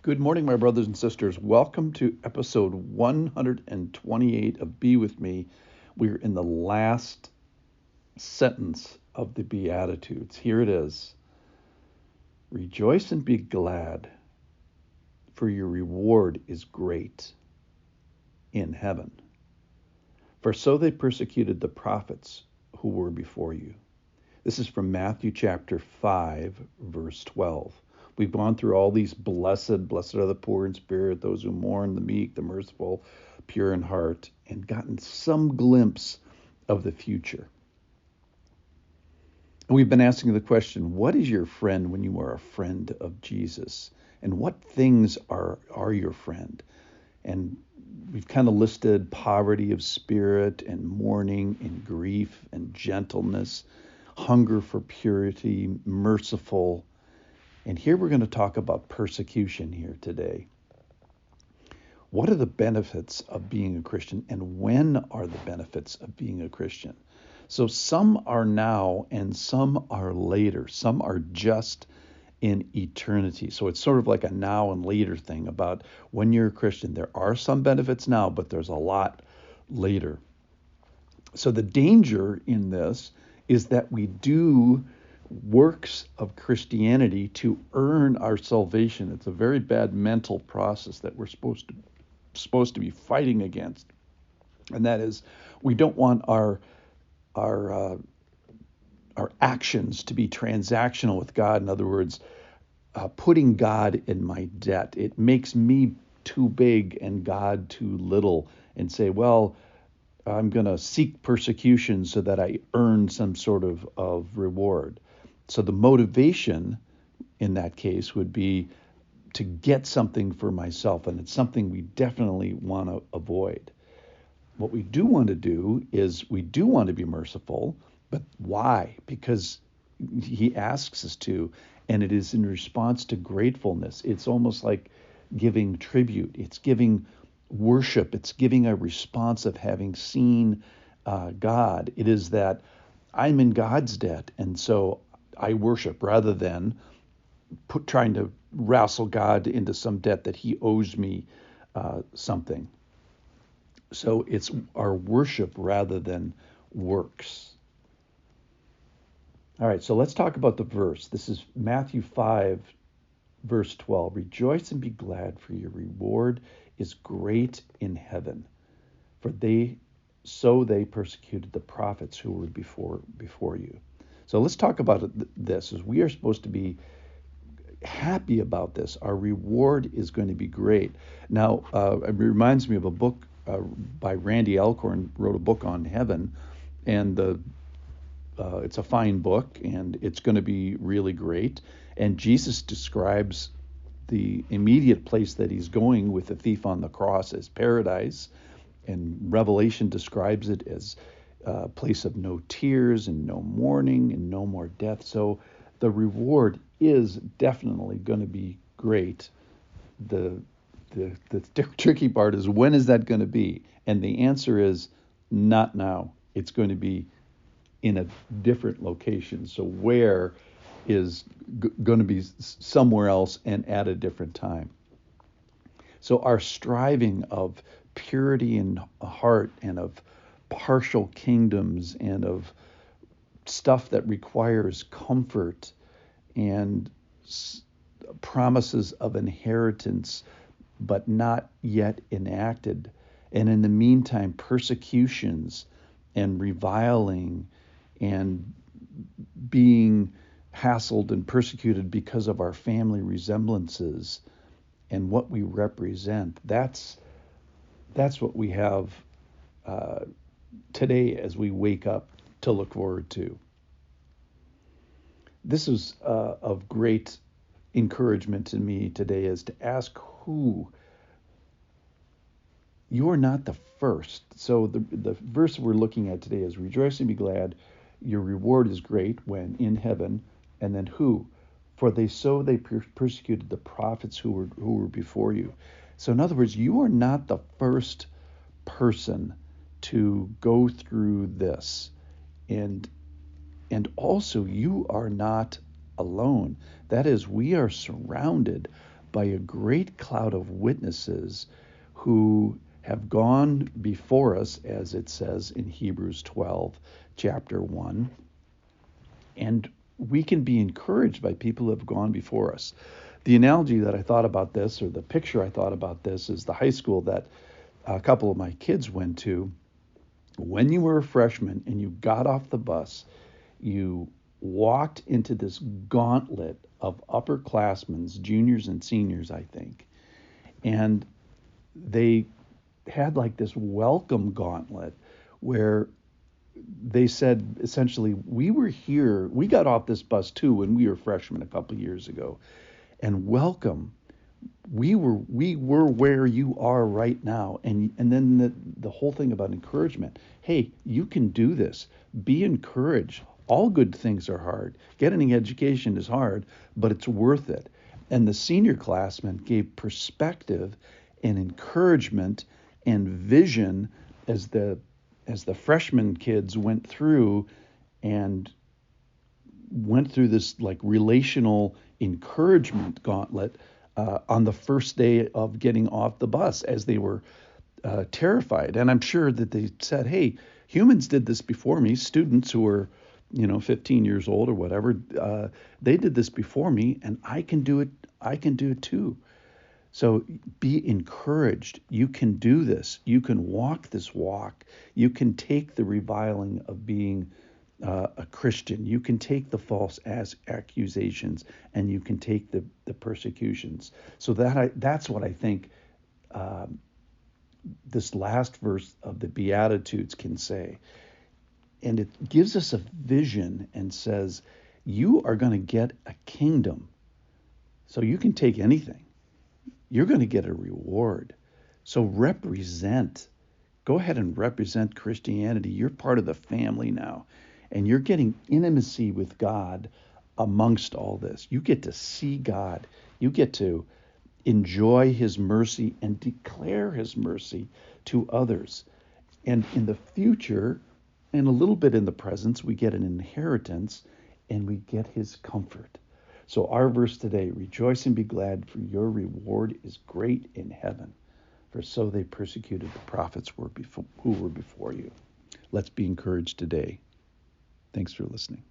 Good morning, my brothers and sisters. Welcome to episode 128 of Be With Me. We're in the last sentence of the beatitudes. Here it is. Rejoice and be glad, for your reward is great in heaven. For so they persecuted the prophets who were before you. This is from Matthew chapter 5, verse 12. We've gone through all these blessed are the poor in spirit, those who mourn, the meek, the merciful, pure in heart, and gotten some glimpse of the future. And we've been asking the question, what is your friend when you are a friend of Jesus? And what things are your friend? And we've kind of listed poverty of spirit and mourning and grief and gentleness, hunger for purity, merciful. And here we're going to talk about persecution here today. What are the benefits of being a Christian, and when are the benefits of being a Christian? So some are now and some are later. Some are just in eternity. So it's sort of like a now and later thing about when you're a Christian. There are some benefits now, but there's a lot later. So the danger in this is that we do works of Christianity to earn our salvation. It's a very bad mental process that we're supposed to be fighting against, and that is, we don't want our actions to be transactional with God. In other words, putting God in my debt. It makes me too big and God too little, and say, well, I'm going to seek persecution so that I earn some sort of reward. So the motivation in that case would be to get something for myself, and it's something we definitely want to avoid. What we do want to do is we do want to be merciful, but why? Because he asks us to, and it is in response to gratefulness. It's almost like giving tribute. It's giving worship. It's giving a response of having seen God. It is that I'm in God's debt, and so I worship rather than trying to wrestle God into some debt that he owes me something. So it's our worship rather than works. All right, so let's talk about the verse. This is Matthew 5, verse 12. Rejoice and be glad, for your reward is great in heaven. For they persecuted the prophets who were before you. So let's talk about this, as we are supposed to be happy about this. Our reward is going to be great. Now, it reminds me of a book by Randy Alcorn, wrote a book on heaven, and it's a fine book, and it's going to be really great. And Jesus describes the immediate place that he's going with the thief on the cross as paradise, and Revelation describes it as a place of no tears and no mourning and no more death. So the reward is definitely going to be great. The tricky part is, when is that going to be? And the answer is not now. It's going to be in a different location. So where is going to be somewhere else and at a different time. So our striving of purity in heart and of partial kingdoms and of stuff that requires comfort and promises of inheritance but not yet enacted, and in the meantime persecutions and reviling and being hassled and persecuted because of our family resemblances and what we represent. That's what we have today as we wake up to look forward to. This is of great encouragement to me today, is to ask who. You are not the first. So the verse we're looking at today is, rejoice and be glad, your reward is great when in heaven. And then who? For they persecuted the prophets who were before you. So in other words, you are not the first person to go through this. And also, you are not alone. That is, we are surrounded by a great cloud of witnesses who have gone before us, as it says in Hebrews 12, chapter 1. And we can be encouraged by people who have gone before us. The analogy that I thought about this, or the picture I thought about this, is the high school that a couple of my kids went to. When you were a freshman and you got off the bus, you walked into this gauntlet of upperclassmen, juniors and seniors, I think. And they had like this welcome gauntlet where they said essentially, we were here, we got off this bus too when we were freshmen a couple of years ago, and welcome. We were where you are right now. And then the whole thing about encouragement. Hey, you can do this. Be encouraged. All good things are hard. Getting an education is hard, but it's worth it. And the senior classmen gave perspective and encouragement and vision as the freshman kids went through this like relational encouragement gauntlet on the first day of getting off the bus, as they were terrified. And I'm sure that they said, hey, humans did this before me. Students who were 15 years old or whatever, they did this before me, and I can do it. I can do it too. So be encouraged. You can do this. You can walk this walk. You can take the reviling of being a Christian. You can take the false accusations, and you can take the persecutions. So that's what I think this last verse of the Beatitudes can say. And it gives us a vision and says, you are going to get a kingdom. So you can take anything. You're going to get a reward. So represent. Go ahead and represent Christianity. You're part of the family now. And you're getting intimacy with God amongst all this. You get to see God. You get to enjoy his mercy and declare his mercy to others. And in the future, and a little bit in the presence, we get an inheritance and we get his comfort. So our verse today, rejoice and be glad, for your reward is great in heaven. For so they persecuted the prophets who were before you. Let's be encouraged today. Thanks for listening.